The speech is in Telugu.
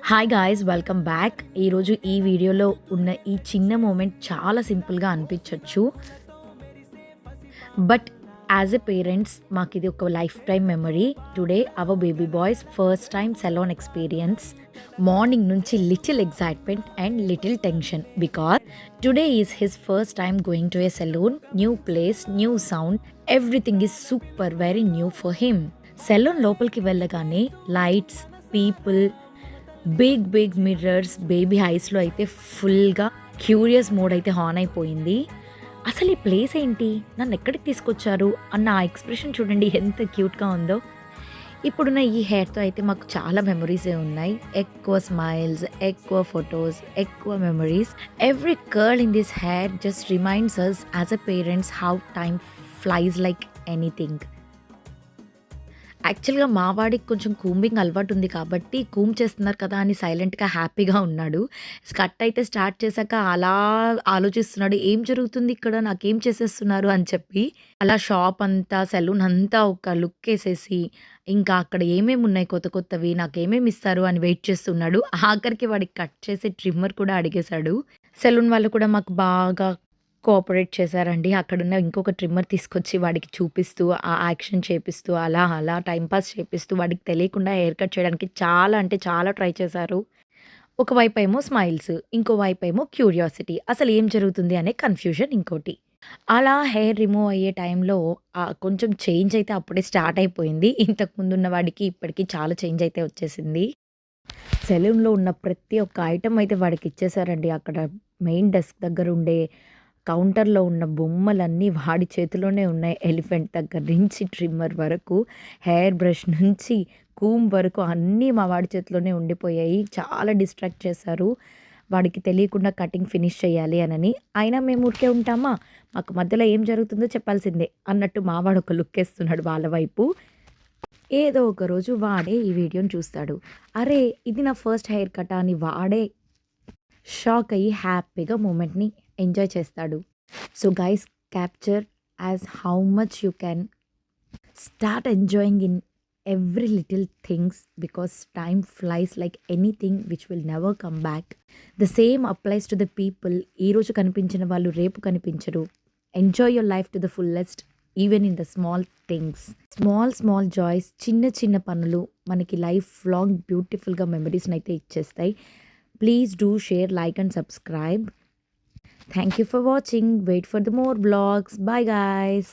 Hi guys, welcome back. ఈరోజు ఈ వీడియోలో ఉన్న ఈ చిన్న మూమెంట్ చాలా సింపుల్గా అనిపించవచ్చు, బట్ యాజ్ ఎ పేరెంట్స్ మాకు ఇది ఒక life time memory. Today our baby boys first time salon experience. Morning నుంచి little excitement and little tension because today is his first time going to a salon. New place, new sound, everything is super very new for him. Salon లోపలికి వెళ్ళగానే lights, people, big mirrors, baby ఐస్లో అయితే ఫుల్గా క్యూరియస్ మోడ్ అయితే ఆన్ అయిపోయింది. అసలు ఈ ప్లేస్ ఏంటి, నన్ను ఎక్కడికి తీసుకొచ్చారు అన్న ఆ ఎక్స్ప్రెషన్ చూడండి ఎంత క్యూట్గా ఉందో. ఇప్పుడున్న ఈ హెయిర్తో అయితే మాకు చాలా మెమరీసే ఉన్నాయి. ఎక్కువ స్మైల్స్, ఎక్కువ ఫొటోస్, ఎక్కువ memories. Every curl in this hair just reminds us as a parents how time flies like anything. యాక్చువల్గా మా వాడికి కొంచెం కూంబింగ్ అలవాటు ఉంది కాబట్టి కూమ్ చేస్తున్నారు కదా అని సైలెంట్గా హ్యాపీగా ఉన్నాడు. కట్ అయితే స్టార్ట్ చేశాక అలా ఆలోచిస్తున్నాడు, ఏం జరుగుతుంది ఇక్కడ, నాకేం చేసేస్తున్నారు అని చెప్పి. అలా షాప్ అంతా, సెలూన్ అంతా ఒక లుక్ వేసేసి ఇంకా అక్కడ ఏమేమి ఉన్నాయి కొత్త కొత్తవి, నాకేమేమి ఇస్తారు అని వెయిట్ చేస్తున్నాడు. ఆఖరికి వాడికి కట్ చేసే ట్రిమ్మర్ కూడా అడిగేశాడు. సెలూన్ వాళ్ళు కూడా మాకు బాగా కోఆపరేట్ చేశారండి. అక్కడున్న ఇంకొక ట్రిమ్మర్ తీసుకొచ్చి వాడికి చూపిస్తూ, ఆ యాక్షన్ చేపిస్తూ, అలా టైమ్ పాస్ చేపిస్తూ, వాడికి తెలియకుండా హెయిర్ కట్ చేయడానికి చాలా అంటే చాలా ట్రై చేశారు. ఒకవైపేమో స్మైల్స్, ఇంకో వైపేమో క్యూరియాసిటీ. అసలు ఏం జరుగుతుంది అనే కన్‌ఫ్యూజన్ ఇంకోటి. అలా హెయిర్ రిమూవ్ అయ్యే టైంలో కొంచెం చేంజ్ అయితే అప్పుడే స్టార్ట్ అయిపోయింది. ఇంతకుముందున్న వాడికి ఇప్పటికి చాలా చేంజ్ అయితే వచ్చేసింది. సెలూన్‌లో ఉన్న ప్రతి ఒక్క ఐటెమ్ అయితే వాడికి ఇచ్చేసారండి. అక్కడ మెయిన్ డెస్క్ దగ్గర ఉండే కౌంటర్‌లో ఉన్న బొమ్మలన్నీ వాడి చేతిలోనే ఉన్నాయి. ఎలిఫెంట్ దగ్గర నుంచి ట్రిమ్మర్ వరకు, హెయిర్ బ్రష్ నుంచి కూమ్ వరకు అన్నీ మా వాడి చేతిలోనే ఉండిపోయాయి. చాలా డిస్ట్రాక్ట్ చేశారు. వాడికి తెలియకుండా కటింగ్ ఫినిష్ చేయాలి అనని. అయినా మేము ఊరికే ఉంటామా? మాకు మధ్యలో ఏం జరుగుతుందో చెప్పాల్సిందే అన్నట్టు మా వాడు ఒక లుక్ ఏస్తున్నాడు వాళ్ళ వైపు. ఏదో ఒక రోజు వాడే ఈ వీడియోని చూస్తాడు. అరే! ఇది నా ఫస్ట్ హెయిర్ కటా అని వాడే షాక్ అయ్యి హ్యాపీగా మూమెంట్‌ని ఎంజాయ్ చేస్తాడు. So guys, capture as how much you can start enjoying in every little things because time flies like anything which will never come back. The same applies to the people. ఈరోజు కనిపించిన వాళ్ళు రేపు కనిపించరు. Enjoy your life to the fullest even in the small things. Small joys, చిన్న పనులు మనకి లైఫ్ లాంగ్ బ్యూటిఫుల్గా మెమరీస్ని అయితే ఇచ్చేస్తాయి. Please do share, like and subscribe. Thank you for watching. Wait for the more vlogs. Bye guys.